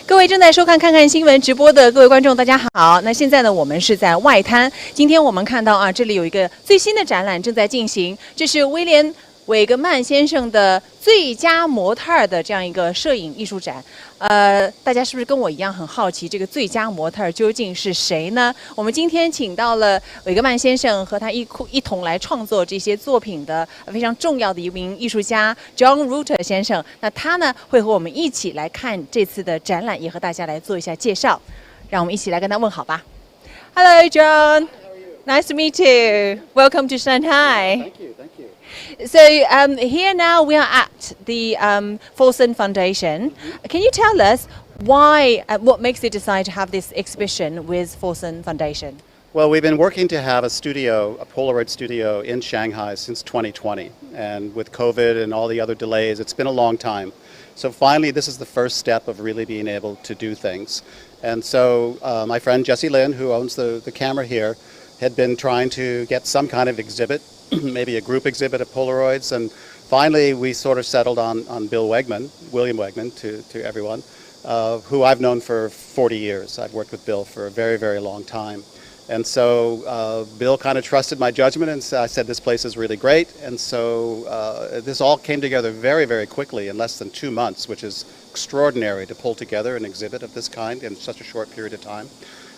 各位正在收看《看看新闻》直播的各位观众，大家好。那现在呢，我们是在外滩。今天我们看到啊，这里有一个最新的展览正在进行，这是威廉·韦格曼先生的最佳模特的这样一个摄影艺术展。大家是不是跟我一样很好奇，这个最佳模特究竟是谁呢？我们今天请到了韦格曼先生和他一同来创作这些作品的非常重要的一名艺术家 John Rutter 先生。那他呢会和我们一起来看这次的展览，也和大家来做一下介绍。让我们一起来跟他问好吧。Hello, John. Nice to meet you. Welcome to Shanghai. Thank you. Thank you. So here now we are at the Folsom Foundation. Can you tell us why, what makes you decide to have this exhibition with Folsom Foundation? Well, we've been working to have a studio, a Polaroid studio in Shanghai since 2020. And with COVID and all the other delays, it's been a long time. So finally, this is the first step of really being able to do things. And so my friend Jesse Lin, who owns the camera here, had been trying to get some kind of exhibit, maybe a group exhibit of Polaroids, and finally we sort of settled on Bill Wegman, William Wegman to everyone, who I've known for 40 years. I've worked with Bill for a very, very long time. And so Bill kind of trusted my judgment, and I said this place is really great. And so this all came together very, very quickly in less than 2 months, which is extraordinary to pull together an exhibit of this kind in such a short period of time.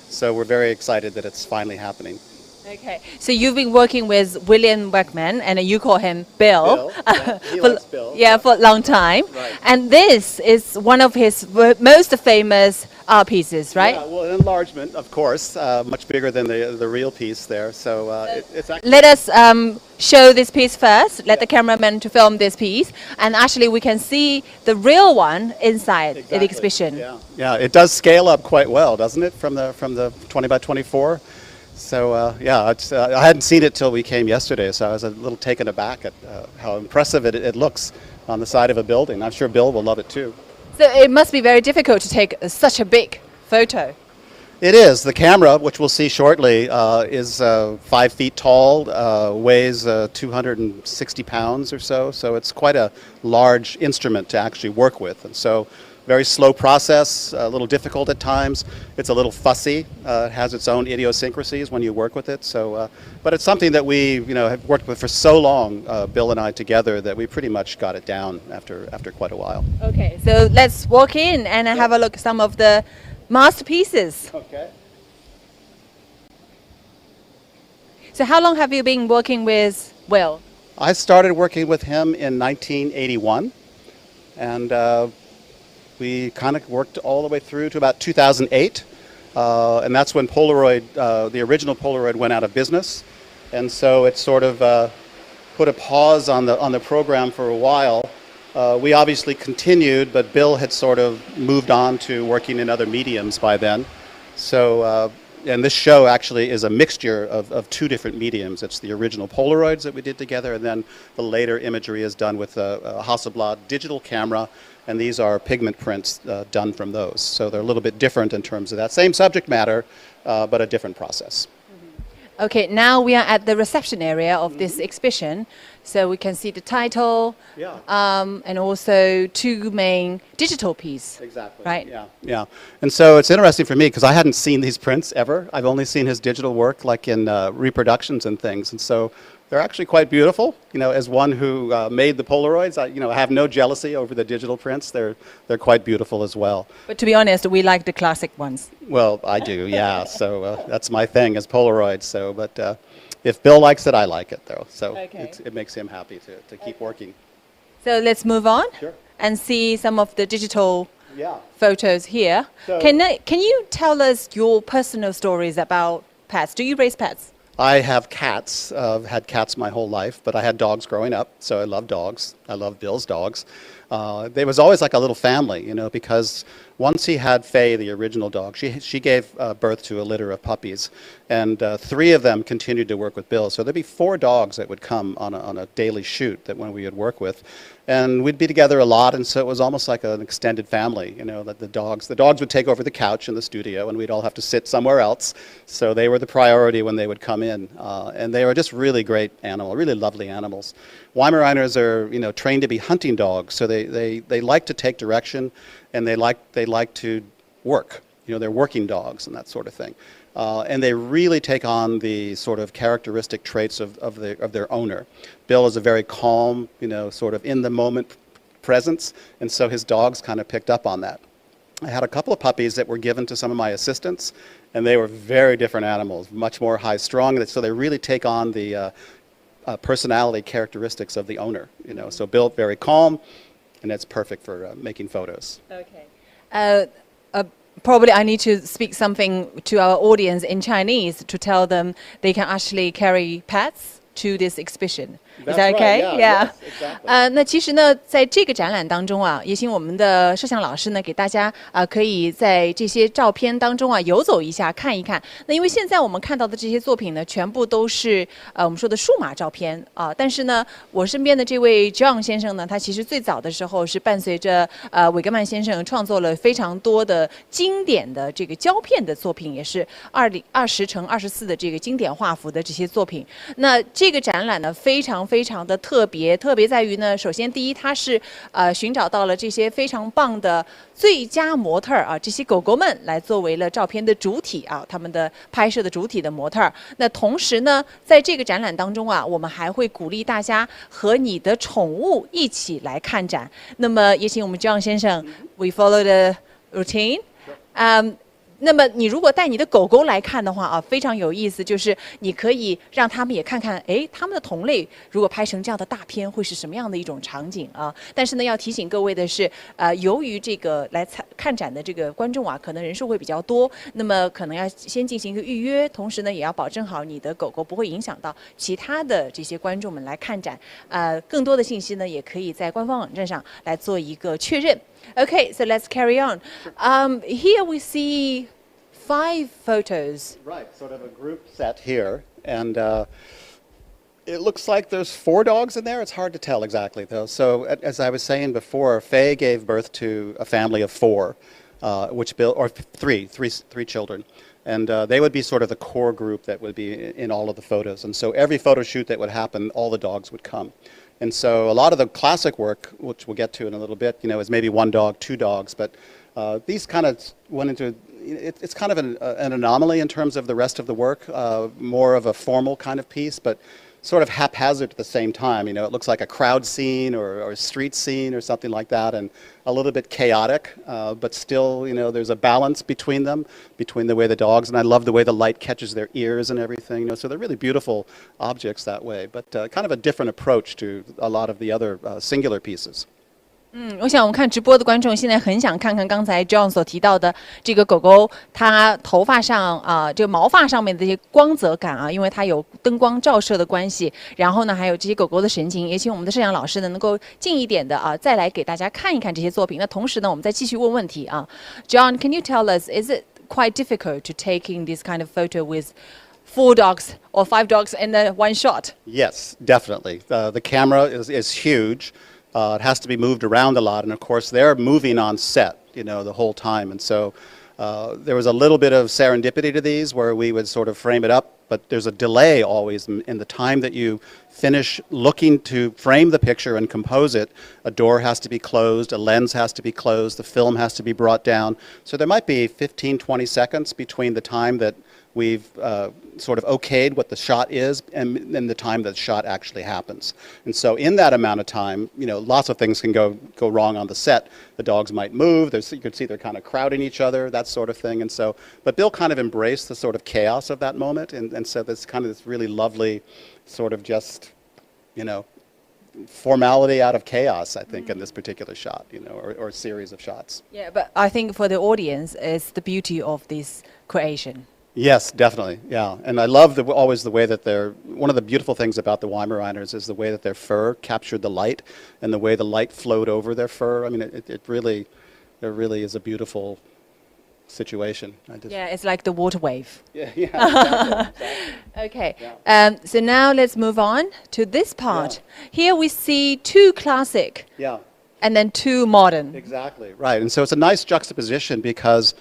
So we're very excited that it's finally happening. Okay, so you've been working with William Wegman, and you call him Bill. Yeah, he likes Bill. Yeah, for a long time. Right. And this is one of his most famous art pieces, right? Yeah, well, an enlargement, of course, much bigger than the real piece there. So it's actually... Let us show this piece first. Let the cameraman to film this piece, and actually we can see the real one inside the exhibition. Yeah, it does scale up quite well, doesn't it, from the 20 by 24? So yeah, I hadn't seen it till we came yesterday, so I was a little taken aback at how impressive it looks on the side of a building. I'm sure Bill will love it too. So it must be very difficult to take such a big photo. It is. The camera, which we'll see shortly, is 5 feet tall, weighs 260 pounds or so, so it's quite a large instrument to actually work with. And so very slow process, a little difficult at times. It's a little fussy. It has its own idiosyncrasies when you work with it. So, but it's something that we, have worked with for so long, Bill and I together, that we pretty much got it down after quite a while. Okay, so let's walk in and have a look at some of the masterpieces. Okay. So how long have you been working with Will? I started working with him in 1981, and we kind of worked all the way through to about 2008, and that's when Polaroid, the original Polaroid, went out of business, and so it sort of put a pause on the program for a while. We obviously continued, but Bill had sort of moved on to working in other mediums by then. So, and this show actually is a mixture of 2 different mediums. It's the original Polaroids that we did together, and then the later imagery is done with a Hasselblad digital camera, and these are pigment prints done from those. So they're a little bit different in terms of that same subject matter, but a different process. Okay, now we are at the reception area of this exhibition, so we can see the title, and also 2 main digital pieces. Exactly. Right. Yeah. And so it's interesting for me because I hadn't seen these prints ever. I've only seen his digital work, like in reproductions and things, and so they're actually quite beautiful. As one who made the Polaroids, I have no jealousy over the digital prints. They're quite beautiful as well. But to be honest, we like the classic ones. Well, I do, yeah. So that's my thing, is Polaroids. So, but if Bill likes it, I like it, though. So it makes him happy to keep working. So let's move on and see some of the digital photos here. So can you tell us your personal stories about pets? Do you raise pets? I have cats. I've had cats my whole life, but I had dogs growing up, so I love dogs. I love Bill's dogs. There was always like a little family, because once he had Faye, the original dog, she gave birth to a litter of puppies, and 3 of them continued to work with Bill. So there'd be 4 dogs that would come on a daily shoot that when we would work with. And we'd be together a lot, and so it was almost like an extended family, that the dogs would take over the couch in the studio, and we'd all have to sit somewhere else. So they were the priority when they would come in, and they were just really great animals, really lovely animals. Weimaraners are, trained to be hunting dogs, so they like to take direction, and they like to work. They're working dogs and that sort of thing. And they really take on the sort of characteristic traits of their owner. Bill is a very calm, sort of in the moment presence, and so his dogs kind of picked up on that. I had a couple of puppies that were given to some of my assistants, and they were very different animals, much more high-strung, so they really take on the personality characteristics of the owner. So Bill, very calm, and that's perfect for making photos. Okay. Probably I need to speak something to our audience in Chinese to tell them they can actually carry pets to this exhibition. Is that okay? Right, yeah. Yes, exactly. 那其实呢，在这个展览当中啊，也请我们的摄像老师呢，给大家可以在这些照片当中啊游走一下，看一看。那因为现在我们看到的这些作品呢，全部都是我们说的数码照片啊。但是呢，我身边的这位 John 先生呢，他其实最早的时候是伴随着韦格曼先生创作了非常多的经典的这个胶片的作品，也是20×24的这个经典画幅的这些作品。那这个展览呢，非常的特别在于呢，首先第一，它是寻找到了这些非常棒的最佳模特啊，这些狗狗们来作为了照片的主体啊，他们的拍摄的主体的模特。那同时呢，在这个展览当中啊，我们还会鼓励大家和你的宠物一起来看展。那么也请我们 John 先生 ，We follow the routine。那么你如果带你的狗狗来看的话啊，非常有意思，就是你可以让他们也看看，哎，他们的同类如果拍成这样的大片，会是什么样的一种场景啊？但是呢，要提醒各位的是，由于这个来看展的这个观众啊，可能人数会比较多，那么可能要先进行一个预约，同时呢，也要保证好你的狗狗不会影响到其他的这些观众们来看展。更多的信息呢，也可以在官方网站上来做一个确认。Okay, so let's carry on. Here we see 5 photos. Right, sort of a group set here, and it looks like there's 4 dogs in there. It's hard to tell exactly, though. So, as I was saying before, Faye gave birth to a family of 4, which Bill, or three children. And they would be sort of the core group that would be in all of the photos. And so every photo shoot that would happen, all the dogs would come. And so a lot of the classic work, which we'll get to in a little bit, is maybe 1 dog, 2 dogs. But these kind of went into, it's kind of an anomaly in terms of the rest of the work, more of a formal kind of piece, but sort of haphazard at the same time. It looks like a crowd scene or a street scene or something like that, and a little bit chaotic, but still, there's a balance between them, between the way the dogs, and I love the way the light catches their ears and everything. So they're really beautiful objects that way, but kind of a different approach to a lot of the other singular pieces. 我想我们看直播的观众现在很想看看刚才 John 所提到的这个狗狗，它头发上这个毛发上面的这些光泽感啊，因为它有灯光照射的关系，然后呢还有这些狗狗的神情，也请我们的摄像老师呢能够近一点的再来给大家看一看这些作品。那同时呢，我们再继续问问题啊。John, can you tell us, is it quite difficult to taking this kind of photo with 4 dogs or 5 dogs in one shot? Yes, definitely. The camera is huge. It has to be moved around a lot, and of course they're moving on set, the whole time. And so there was a little bit of serendipity to these where we would sort of frame it up, but there's a delay always in the time that you finish looking to frame the picture and compose it. A door has to be closed, a lens has to be closed, the film has to be brought down. So there might be 15, 20 seconds between the time that we've sort of okayed what the shot is and the time that the shot actually happens. And so in that amount of time, lots of things can go wrong on the set. The dogs might move, you can see they're kind of crowding each other, that sort of thing. And so, but Bill kind of embraced the sort of chaos of that moment, and so there's kind of this really lovely sort of just, formality out of chaos, I think, in this particular shot, or series of shots. Yeah, but I think for the audience, it's the beauty of this creation. Yes, definitely. Yeah, and I love always the way that one of the beautiful things about the Weimaraners is the way that their fur captured the light and the way the light flowed over their fur. I mean, it really is a beautiful situation. Yeah, it's like the water wave. Yeah, exactly. Okay, Yeah. So now let's move on to this part. Yeah. Here we see 2 classic. Yeah. And then 2 modern. Exactly, right. And so it's a nice juxtaposition because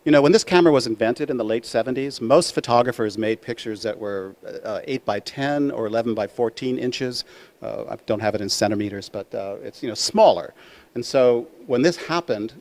when this camera was invented in the late 70s, most photographers made pictures that were 8 by 10 or 11 by 14 inches. I don't have it in centimeters, but it's smaller. And so when this happened,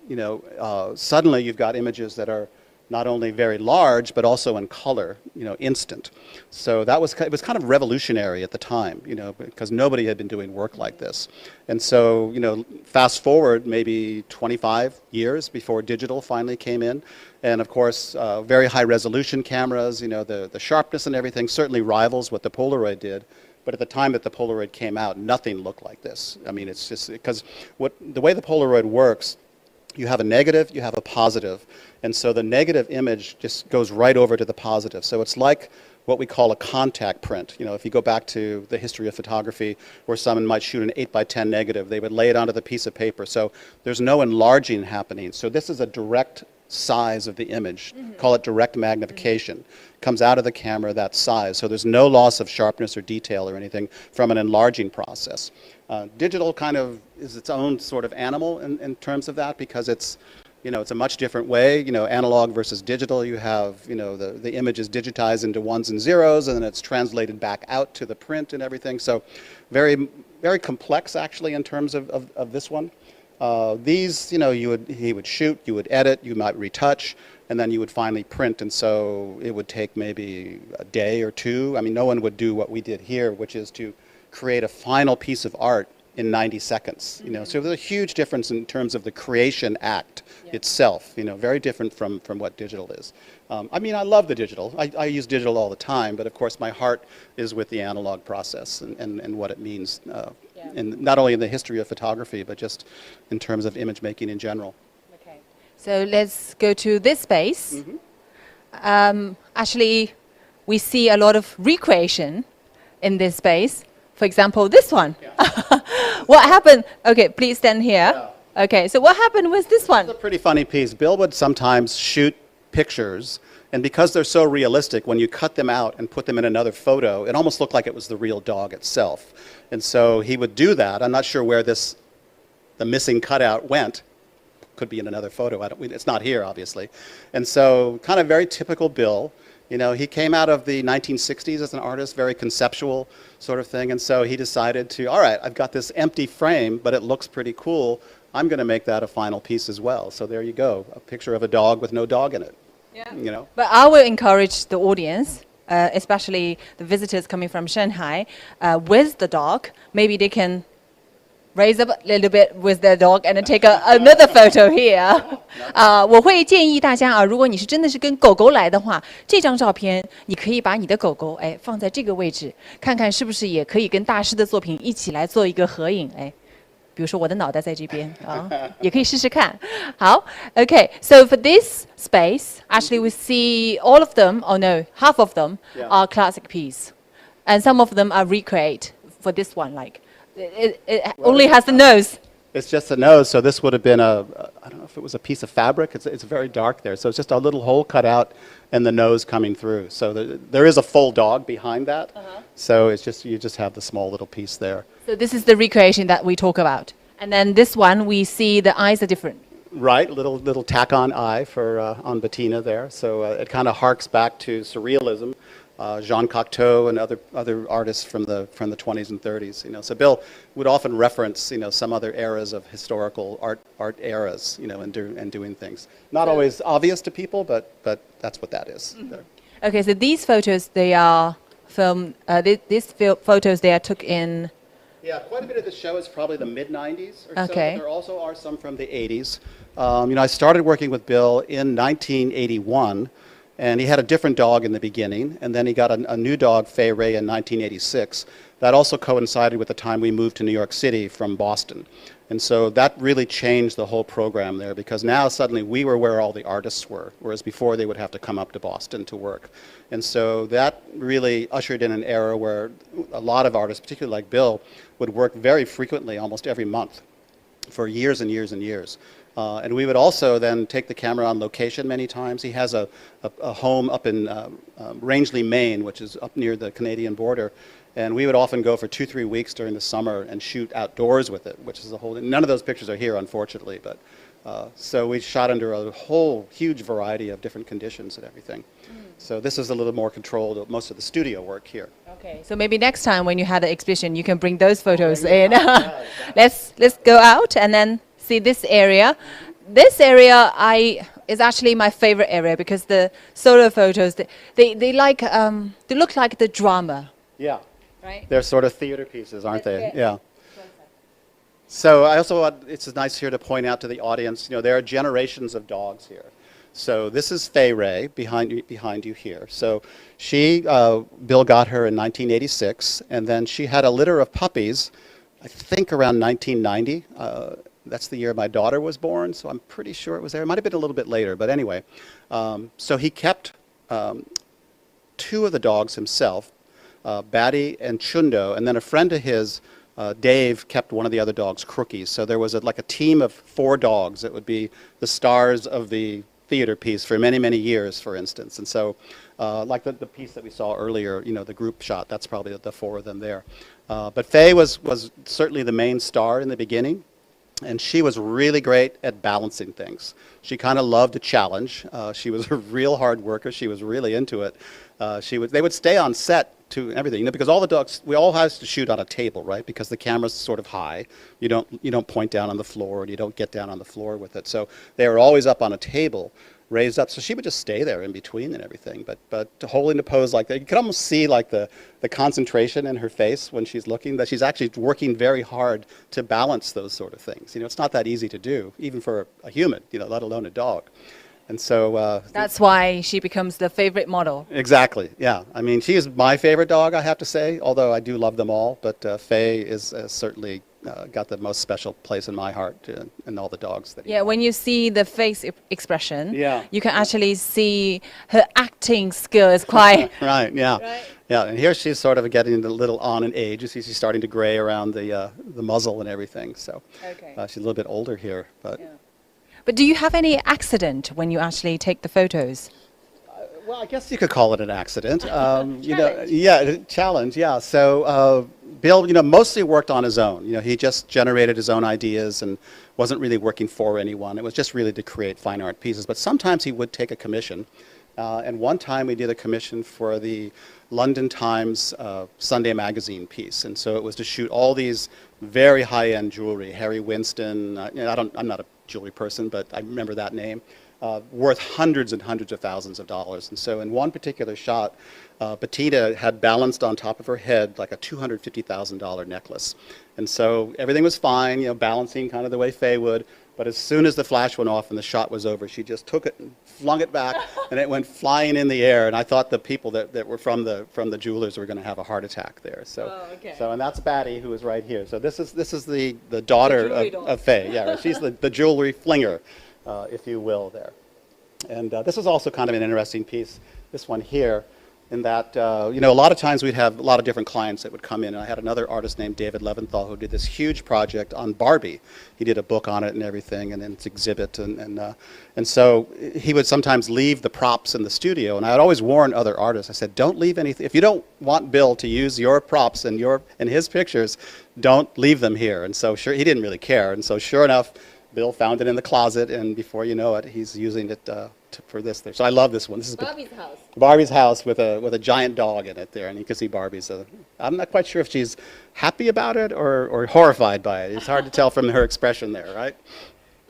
suddenly you've got images that are not only very large, but also in color, instant. So it was kind of revolutionary at the time, because nobody had been doing work like this. And so, fast forward maybe 25 years before digital finally came in. And of course, very high resolution cameras, the sharpness and everything certainly rivals what the Polaroid did. But at the time that the Polaroid came out, nothing looked like this. I mean, it's just because the way the Polaroid works, you have a negative, you have a positive. And so the negative image just goes right over to the positive. So it's like what we call a contact print. If you go back to the history of photography where someone might shoot an 8x10 negative, they would lay it onto the piece of paper. So there's no enlarging happening. So this is a direct size of the image. Call it direct magnification. Comes out of the camera that size. So there's no loss of sharpness or detail or anything from an enlarging process. Digital kind of is its own sort of animal in terms of that, because it's a much different way. Analog versus digital, you have, the image is digitized into ones and zeros, and then it's translated back out to the print and everything. So very, very complex, actually, in terms of this one. These, he would shoot, you would edit, you might retouch, and then you would finally print. And so it would take maybe a day or two. I mean, no one would do what we did here, which is to create a final piece of art in 90 seconds. So there's a huge difference in terms of the creation act itself. Very different from what digital is. I mean, I love the digital. I use digital all the time, but of course my heart is with the analog process and what it means, and not only in the history of photography, but just in terms of image making in general. Okay, so let's go to this space. Actually, we see a lot of recreation in this space. For example, this one. What happened? Okay, please stand here. Yeah. Okay, so what happened with this one? It's a pretty funny piece. Bill would sometimes shoot pictures, and because they're so realistic, when you cut them out and put them in another photo, it almost looked like it was the real dog itself. And so he would do that. I'm not sure where the missing cutout went. Could be in another photo. It's not here, obviously. And so kind of very typical Bill. He came out of the 1960s as an artist, very conceptual sort of thing, and so he decided to, all right, I've got this empty frame, but it looks pretty cool. I'm going to make that a final piece as well. So there you go, a picture of a dog with no dog in it. Yeah. But I will encourage the audience, especially the visitors coming from Shanghai, with the dog. Maybe they can raise up a little bit with their dog and then take another photo here. 我会建议大家啊，如果你是真的是跟狗狗来的话，这张照片你可以把你的狗狗放在这个位置，看看是不是也可以跟大师的作品一起来做一个合影。比如说我的脑袋在这边啊，也可以试试看。好 ，Okay, so for this space, actually we see all of them, or no, half of them are classic piece, and some of them are recreate for this one, like. It only has the nose. It's just a nose, so this would have been I don't know if it was a piece of fabric. It's very dark there, so it's just a little hole cut out and the nose coming through. So there is a full dog behind that, so it's just you just have the small little piece there. So this is the recreation that we talk about. And then this one, we see the eyes are different. Right, little tack-on eye for on Bettina there. So it kind of harks back to surrealism. Jean Cocteau and other artists from the 20s and 30s. So Bill would often reference some other eras of historical art eras, and doing things. Not always obvious to people, but that's what that is. Okay, so these photos they are from these photos they are took in. Yeah, quite a bit of the show is probably the mid-90s or so. There also are some from the 80s. I started working with Bill in 1981. And he had a different dog in the beginning, and then he got a new dog, Fay Ray, in 1986. That also coincided with the time we moved to New York City from Boston. And so that really changed the whole program there, because now suddenly we were where all the artists were, whereas before they would have to come up to Boston to work. And so that really ushered in an era where a lot of artists, particularly like Bill, would work very frequently, almost every month, for years and years and years. And we would also then take the camera on location many times. He has a home up in Rangeley, Maine, which is up near the Canadian border. And we would often go for 2-3 weeks during the summer and shoot outdoors with it, which is a whole, none of those pictures are here, unfortunately. But so we shot under a whole huge variety of different conditions and everything. So this is a little more controlled, most of the studio work here. Okay, so maybe next time when you have the exhibition, you can bring those photos in. Let's go out and then see this area. This area is actually my favorite area because the solo photos, they look like the drama. Yeah. Right? They're sort of theater pieces, aren't they? Yeah. So I also it's nice here to point out to the audience, there are generations of dogs here. So this is Fay Ray behind you here. So she, Bill got her in 1986, and then she had a litter of puppies, I think around 1990. That's the year my daughter was born, so I'm pretty sure it was there. It might have been a little bit later, but anyway. So he kept 2 of the dogs himself, Batty and Chundo, and then a friend of his, Dave, kept one of the other dogs, Crookie. So there was like a team of 4 dogs that would be the stars of the theater piece for many, many years, for instance. And so like the piece that we saw earlier, the group shot, that's probably the 4 of them there. But Fay was certainly the main star in the beginning. And she was really great at balancing things. She kind of loved a challenge. She was a real hard worker. She was really into it. They would stay on set to everything, because all the dogs, we all have to shoot on a table, right? Because the camera's sort of high. You don't point down on the floor, and you don't get down on the floor with it. So they were always up on a table, raised up. So she would just stay there in between and everything. But holding the pose like that, you could almost see like the concentration in her face when she's looking, that she's actually working very hard to balance those sort of things. It's not that easy to do, even for a human, let alone a dog. And so that's why she becomes the favorite model. Exactly. Yeah. I mean, she is my favorite dog, I have to say, although I do love them all. But Fay is certainly got the most special place in my heart and all the dogs. When you see the face expression, yeah, you can actually see her acting skill is quite... Right, yeah. Right? Yeah, and here she's sort of getting a little on in age. You see she's starting to gray around the muzzle and everything. So she's a little bit older here. But. Yeah. But do you have any accident when you actually take the photos? Well, I guess you could call it an accident. Challenge. Yeah. So Bill, mostly worked on his own. He just generated his own ideas and wasn't really working for anyone. It was just really to create fine art pieces. But sometimes he would take a commission. And one time we did a commission for the London Times Sunday magazine piece. And so it was to shoot all these very high-end jewelry. Harry Winston, I'm not a jewelry person, but I remember that name, worth hundreds and hundreds of thousands of dollars. And so in one particular shot, Bettina had balanced on top of her head like a $250,000 necklace. And so everything was fine, balancing kind of the way Fay would. But as soon as the flash went off and the shot was over, she just took it and flung it back, and it went flying in the air. And I thought the people that were from the jewelers were going to have a heart attack there. So, and that's Batty, who is right here. So this is the daughter of Fay. Yeah, right. She's the jewelry flinger, if you will, there. And this is also kind of an interesting piece. This one here. In that, a lot of times we'd have a lot of different clients that would come in. And I had another artist named David Leventhal who did this huge project on Barbie. He did a book on it and everything, and then its exhibit. And so he would sometimes leave the props in the studio. And I would always warn other artists. I said, don't leave anything. If you don't want Bill to use your props and his pictures, don't leave them here. And so he didn't really care. And so sure enough, Bill found it in the closet, and before you know it, he's using it for this there. So I love this one. This is Barbie's house. Barbie's house with a giant dog in it there, and you can see Barbie's. I'm not quite sure if she's happy about it or horrified by it. It's hard to tell from her expression there, right?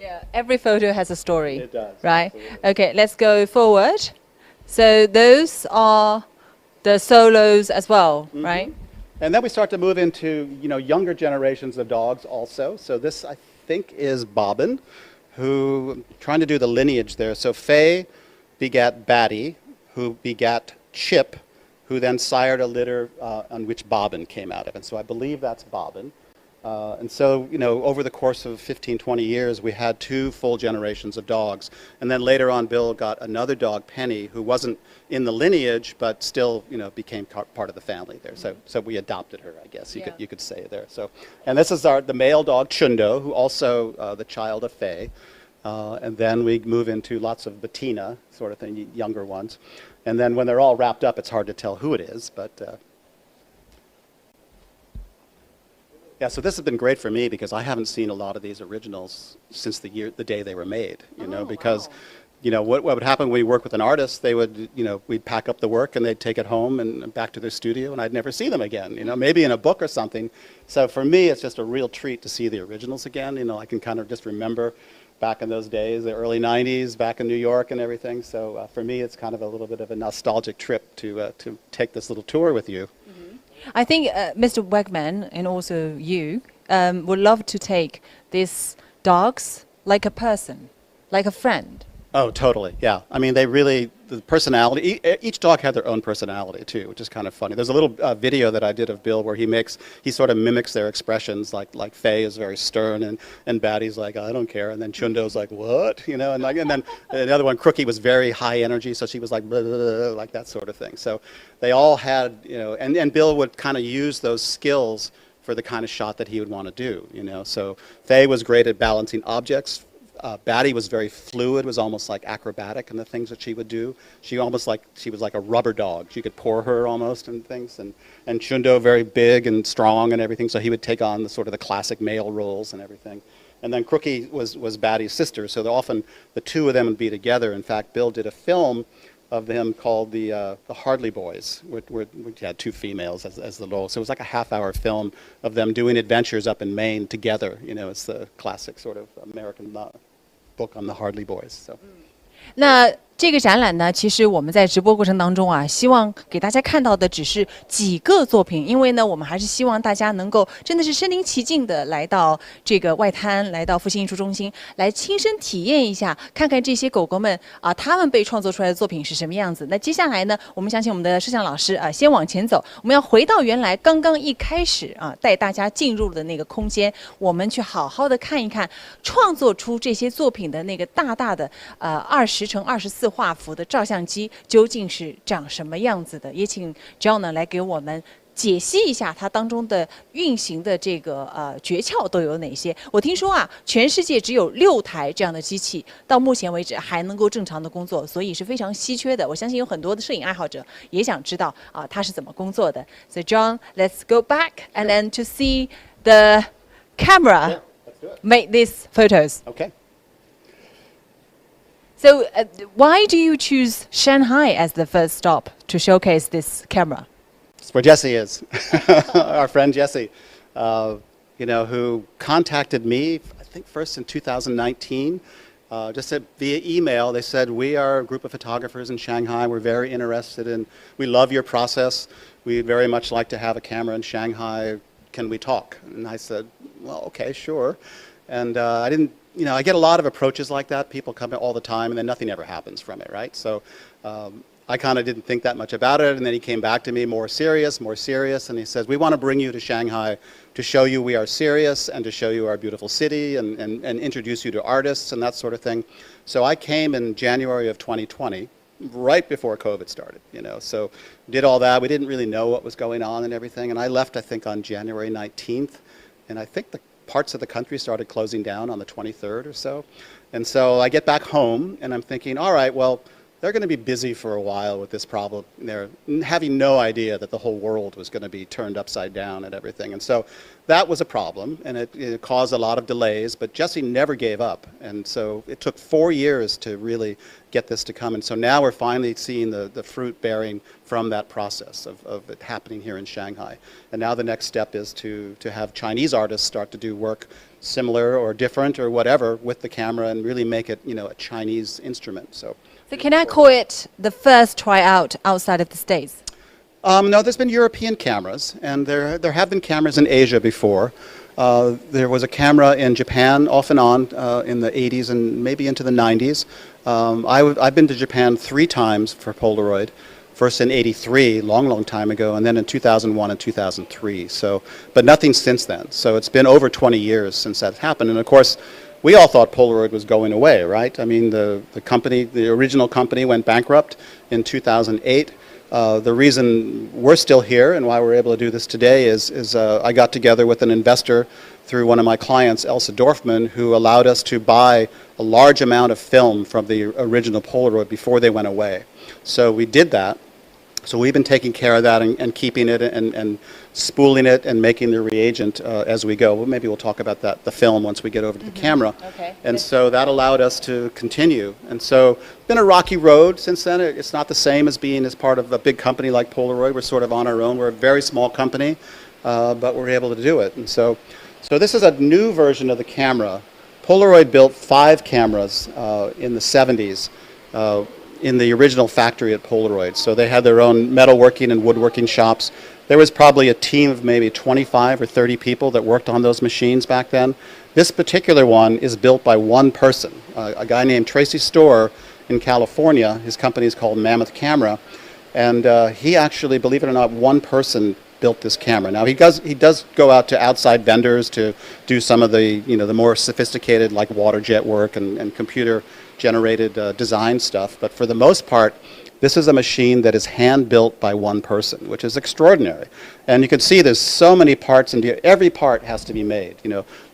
Yeah, every photo has a story. It does. Right? Absolutely. Okay, let's go forward. So those are the solos as well, right? And then we start to move into younger generations of dogs also. So this, I think, is Bobbin, who trying to do the lineage there. So Fay begat Batty, who begat Chip, who then sired a litter on which Bobbin came out of. And so I believe that's Bobbin. And so, over the course of 15, 20 years, we had 2 full generations of dogs. And then later on, Bill got another dog, Penny, who wasn't in the lineage, but still, became part of the family there. So we adopted her, I guess you could say there. So, and this is the male dog, Chundo, who also the child of Fay. And then we move into lots of Bettina sort of thing, younger ones. And then when they're all wrapped up, it's hard to tell who it is, but... Yeah, so this has been great for me because I haven't seen a lot of these originals since the day they were made, because what would happen when we work with an artist, they would, we'd pack up the work and they'd take it home and back to their studio, and I'd never see them again, maybe in a book or something. So for me, it's just a real treat to see the originals again. I can kind of just remember back in those days, the early 90s, back in New York and everything. So for me, it's kind of a little bit of a nostalgic trip to take this little tour with you. I think Mr. Wegman and also you would love to take these dogs like a person, like a friend. Oh, totally, yeah. I mean, the personality, each dog had their own personality too, which is kind of funny. There's a little video that I did of Bill where he sort of mimics their expressions, like Faye is very stern and Batty's like, I don't care, and then Chundo's like, what? And then the other one, Crookie, was very high energy, so she was like, blah, blah, blah, like that sort of thing. So they all had, and Bill would kind of use those skills for the kind of shot that he would want to do, So Faye was great at balancing objects. Batty was very fluid, was almost like acrobatic in the things that she would do. She was like a rubber dog. You could pour her almost and things. And Chundo, very big and strong and everything, so he would take on the sort of the classic male roles and everything. And then Crookie was Batty's sister, so often the two of them would be together. In fact, Bill did a film of them called the Hardley Boys, which had two females as the role. So it was like a half-hour film of them doing adventures up in Maine together. It's the classic sort of American book on the Hardley Boys. So. 那这个展览呢，其实我们在直播过程当中啊，希望给大家看到的只是几个作品，因为呢，我们还是希望大家能够真的是身临其境的来到这个外滩，来到复兴艺术中心，来亲身体验一下，看看这些狗狗们啊，他们被创作出来的作品是什么样子。那接下来呢，我们想请我们的摄像老师啊，先往前走，我们要回到原来刚刚一开始啊，带大家进入的那个空间，我们去好好的看一看创作出这些作品的那个大大的20×24画幅的照相机究竟是长什么样子的？也请 John 呢来给我们解析一下它当中的运行的这个诀窍都有哪些？我听说啊，全世界只有6台这样的机器，到目前为止还能够正常的工作，所以是非常稀缺的。我相信有很多的摄影爱好者也想知道啊，它是怎么工作的。So John, let's go back and then to see the camera make these photos. Okay. So why do you choose Shanghai as the first stop to showcase this camera? It's where Jesse is, our friend Jesse, who contacted me, I think first in 2019, just via email. They said, we are a group of photographers in Shanghai. We're very interested we love your process. We'd very much like to have a camera in Shanghai. Can we talk? And I said, well, okay, sure. And I didn't, I get a lot of approaches like that. People come in all the time, and then nothing ever happens from it, right? So I kind of didn't think that much about it, and then he came back to me more serious, and he says, we want to bring you to Shanghai to show you we are serious and to show you our beautiful city and introduce you to artists and that sort of thing. So I came in January of 2020, right before COVID started, so did all that. We didn't really know what was going on and everything, and I left, I think, on January 19th, and I think the parts of the country started closing down on the 23rd or so. And so I get back home and I'm thinking, all right, well, they're going to be busy for a while with this problem. They're having no idea that the whole world was going to be turned upside down and everything. And so that was a problem, and it caused a lot of delays, but Jesse never gave up. And so it took 4 years to really get this to come. And so now we're finally seeing the fruit bearing from that process of it happening here in Shanghai. And now the next step is to have Chinese artists start to do work similar or different or whatever with the camera and really make it, a Chinese instrument. So can I call it the first tryout outside of the States? No, there's been European cameras, and there have been cameras in Asia before. There was a camera in Japan off and on in the 80s and maybe into the 90s. I've been to Japan 3 times for Polaroid, first in 83, long time ago, and then in 2001 and 2003. So, but nothing since then. So it's been over 20 years since that happened. And of course, we all thought Polaroid was going away, right? I mean, the original company went bankrupt in 2008. The reason we're still here and why we're able to do this today is I got together with an investor through one of my clients, Elsa Dorfman, who allowed us to buy a large amount of film from the original Polaroid before they went away. So we did that. So we've been taking care of that and keeping it and spooling it and making the reagent as we go. Well, maybe we'll talk about the film once we get over to the camera. Okay. And so that allowed us to continue. And so it's been a rocky road since then. It's not the same as being as part of a big company like Polaroid. We're sort of on our own. We're a very small company, but we're able to do it. And so this is a new version of the camera. Polaroid built 5 cameras in the 70s in the original factory at Polaroid. So they had their own metalworking and woodworking shops. There was probably a team of maybe 25 or 30 people that worked on those machines back then. This particular one is built by one person, a guy named Tracy Storr in California. His company is called Mammoth Camera. And he actually, believe it or not, one person built this camera. Now he does go out to outside vendors to do some of the the more sophisticated like water jet work and computer generated design stuff. But for the most part, this is a machine that is hand built by one person, which is extraordinary. And you can see there's so many parts, and every part has to be made.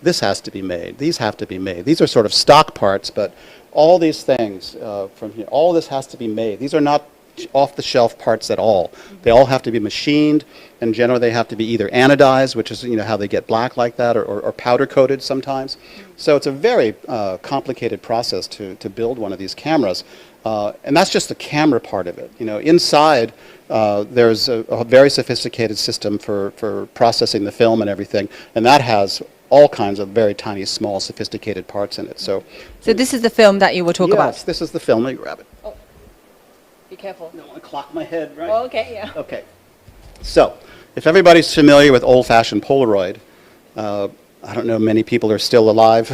This has to be made. These have to be made. These are sort of stock parts, but all these things from here, all this has to be made. These are not off-the-shelf parts at all. They all have to be machined, and generally they have to be either anodized, which is how they get black like that, or powder-coated sometimes. So it's a very complicated process to build one of these cameras. And that's just the camera part of it. Inside there's a very sophisticated system for processing the film and everything, and that has all kinds of very tiny, small, sophisticated parts in it. So this is the film that you will talk about? Yes, this is the film. Let me grab it. Oh. Be careful. I don't want to clock my head, right? Oh, okay, yeah. Okay. So, if everybody's familiar with old-fashioned Polaroid, I don't know many people are still alive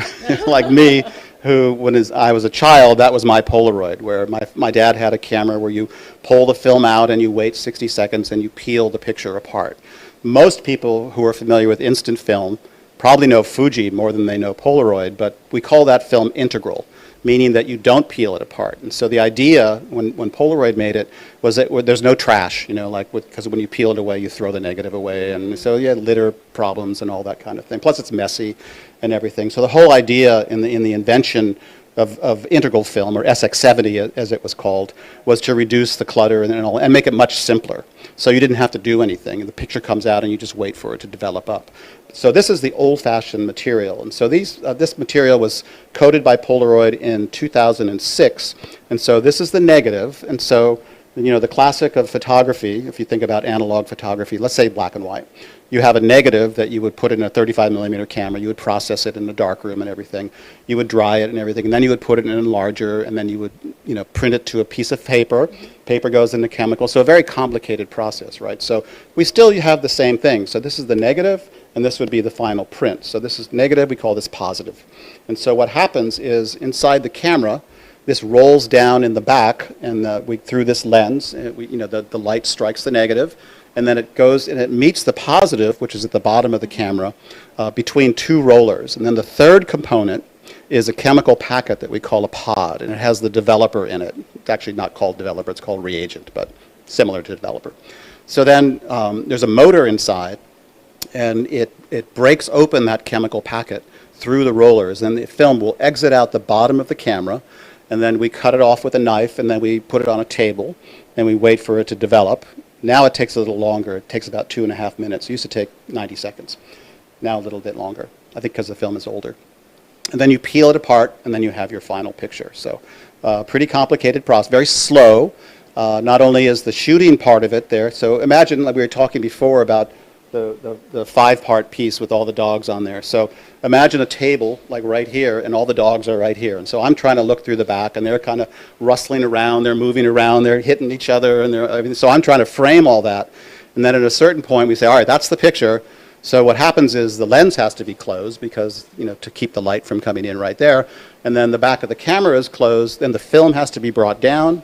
like me, who, when I was a child, that was my Polaroid, where my dad had a camera where you pull the film out and you wait 60 seconds and you peel the picture apart. Most people who are familiar with instant film probably know Fuji more than they know Polaroid, but we call that film integral, meaning that you don't peel it apart. And so the idea, when Polaroid made it, was that there's no trash, because when you peel it away, you throw the negative away. And so you had litter problems and all that kind of thing. Plus it's messy and everything. So the whole idea in the invention of integral film, or SX70 as it was called, was to reduce the clutter and make it much simpler. So you didn't have to do anything. The picture comes out and you just wait for it to develop up. So this is the old-fashioned material. And so this material was coated by Polaroid in 2006. And so this is the negative. And so, the classic of photography, if you think about analog photography, let's say black and white, you have a negative that you would put in a 35 millimeter camera. You would process it in a dark room and everything. You would dry it and everything. And then you would put it in an enlarger, and then you would print it to a piece of paper. Paper goes into chemical. So a very complicated process, right? So we still have the same thing. So this is the negative, and this would be the final print. So this is negative. We call this positive. And so what happens is inside the camera, this rolls down in the back, and through this lens, the light strikes the negative, and then it goes and it meets the positive, which is at the bottom of the camera, between 2 rollers. And then the third component is a chemical packet that we call a pod, and it has the developer in it. It's actually not called developer, it's called reagent, but similar to developer. So then there's a motor inside, and it breaks open that chemical packet through the rollers, and the film will exit out the bottom of the camera, and then we cut it off with a knife, and then we put it on a table, and we wait for it to develop. Now it takes a little longer. It takes about 2.5 minutes. It used to take 90 seconds. Now a little bit longer, I think because the film is older. And then you peel it apart, and then you have your final picture. So pretty complicated process, very slow. Not only is the shooting part of it there, so imagine, like we were talking before about the 5-part piece with all the dogs on there. So imagine a table like right here, and all the dogs are right here. And so I'm trying to look through the back, and they're kind of rustling around, they're moving around, they're hitting each other, and so I'm trying to frame all that. And then at a certain point we say, all right, that's the picture. So what happens is the lens has to be closed because, to keep the light from coming in right there. And then the back of the camera is closed, then the film has to be brought down.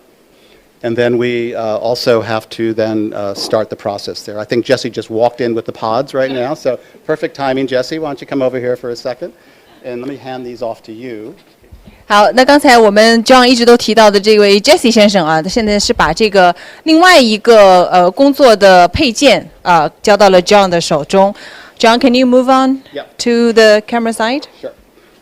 And then we also have to then start the process there. I think Jesse just walked in with the pods right now, so perfect timing. Jesse, why don't you come over here for a second? And let me hand these off to you. 好，那刚才我们 John 一直都提到的这位 Jesse 先生啊，他现在是把这个另外一个工作的配件交到了 John 的手中。John, can you move on to the camera side? Sure.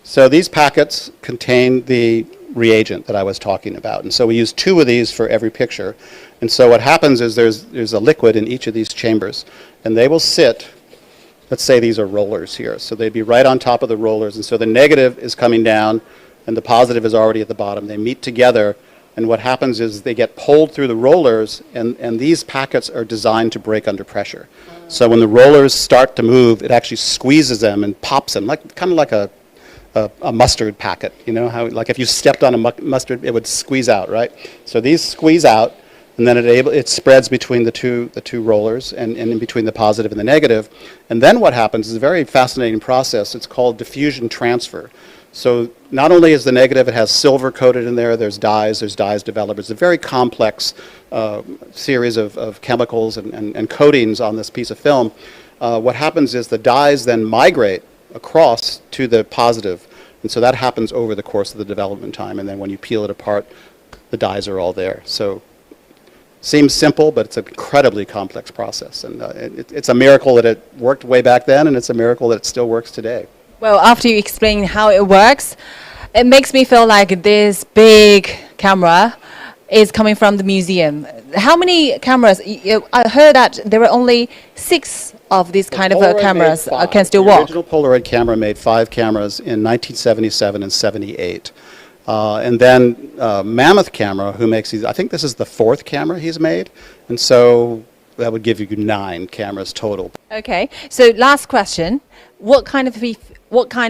So these packets contain the reagent that I was talking about. And so we use 2 of these for every picture. And so what happens is there's a liquid in each of these chambers, and they will sit, let's say these are rollers here. So they'd be right on top of the rollers. And so the negative is coming down, and the positive is already at the bottom. They meet together, and what happens is they get pulled through the rollers, and these packets are designed to break under pressure. So when the rollers start to move, it actually squeezes them and pops them, kind of like a mustard packet. You know how, like if you stepped on a mustard, it would squeeze out, right? So these squeeze out, and then it spreads between the two rollers, and in between the positive and the negative. And then what happens is a very fascinating process. It's called diffusion transfer. So not only is the negative, it has silver coated in there, there's dyes developed. It's a very complex series of chemicals and coatings on this piece of film. What happens is the dyes then migrate across to the positive, and so that happens over the course of the development time, and then when you peel it apart, the dyes are all there. So seems simple, but it's an incredibly complex process, and it's a miracle that it worked way back then, and it's a miracle that it still works today. Well, after you explain how it works, it makes me feel like this big camera is coming from the museum. How many cameras? I heard that there were only 6 of these kind of cameras can still work. The original Polaroid camera made 5 cameras in 1977 and 78. And then Mammoth Camera, who makes these, I think this is the 4th camera he's made. And so that would give you 9 cameras total. Okay, so last question. What kind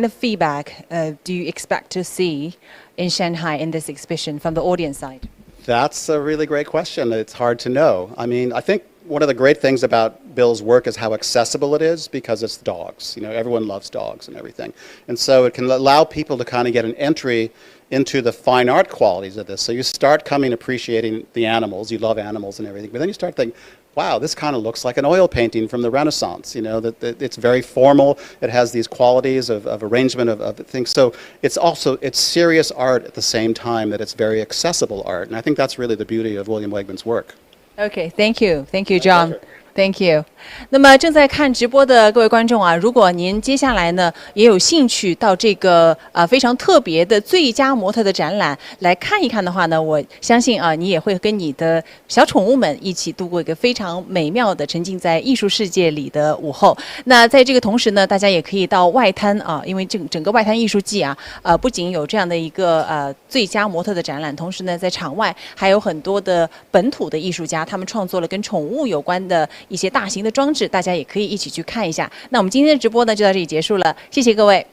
of feedback do you expect to see in Shanghai in this exhibition from the audience side? That's a really great question. It's hard to know. I mean, I think one of the great things about Bill's work is how accessible it is, because it's dogs. You know, everyone loves dogs and everything. And so it can allow people to kind of get an entry into the fine art qualities of this. So you start coming appreciating the animals. You love animals and everything. But then you start thinking, wow, this kind of looks like an oil painting from the Renaissance. You know, that it's very formal. It has these qualities of arrangement of things. So it's serious art at the same time that it's very accessible art. And I think that's really the beauty of William Wegman's work. Okay, thank you, John. Thank you. 那么正在看直播的各位观众啊，如果您接下来呢也有兴趣到这个非常特别的最佳模特的展览来看一看的话呢，我相信啊你也会跟你的小宠物们一起度过一个非常美妙的沉浸在艺术世界里的午后。那在这个同时呢，大家也可以到外滩啊，因为整个外滩艺术季啊，不仅有这样的一个最佳模特的展览，同时呢在场外还有很多的本土的艺术家，他们创作了跟宠物有关的一些大型的装置，大家也可以一起去看一下。那我们今天的直播呢就到这里结束了，谢谢各位。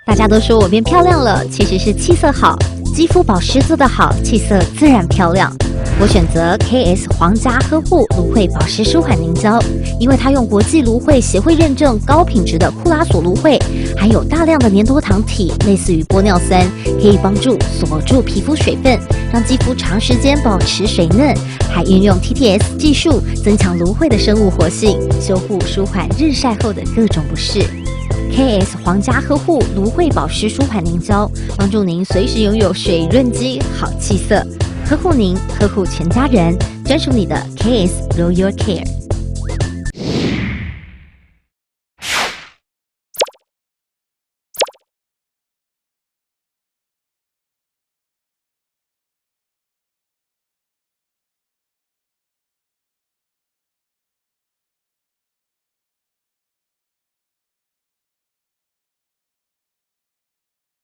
大家都说我变漂亮了，其实是气色好，肌肤保湿做得好，气色自然漂亮。我选择 KS 皇家呵护芦荟保湿舒缓凝胶，因为它用国际芦荟协会认证高品质的库拉索芦荟，含有大量的粘多糖体，类似于玻尿酸，可以帮助锁住皮肤水分，让肌肤长时间保持水嫩，还运用 TTS 技术增强芦荟的生物活性，修护舒缓日晒后的各种不适。KS 皇家呵护芦荟保湿舒缓凝胶，帮助您随时拥有水润肌、好气色，呵护您，呵护全家人，专属你的 KS Royal Care。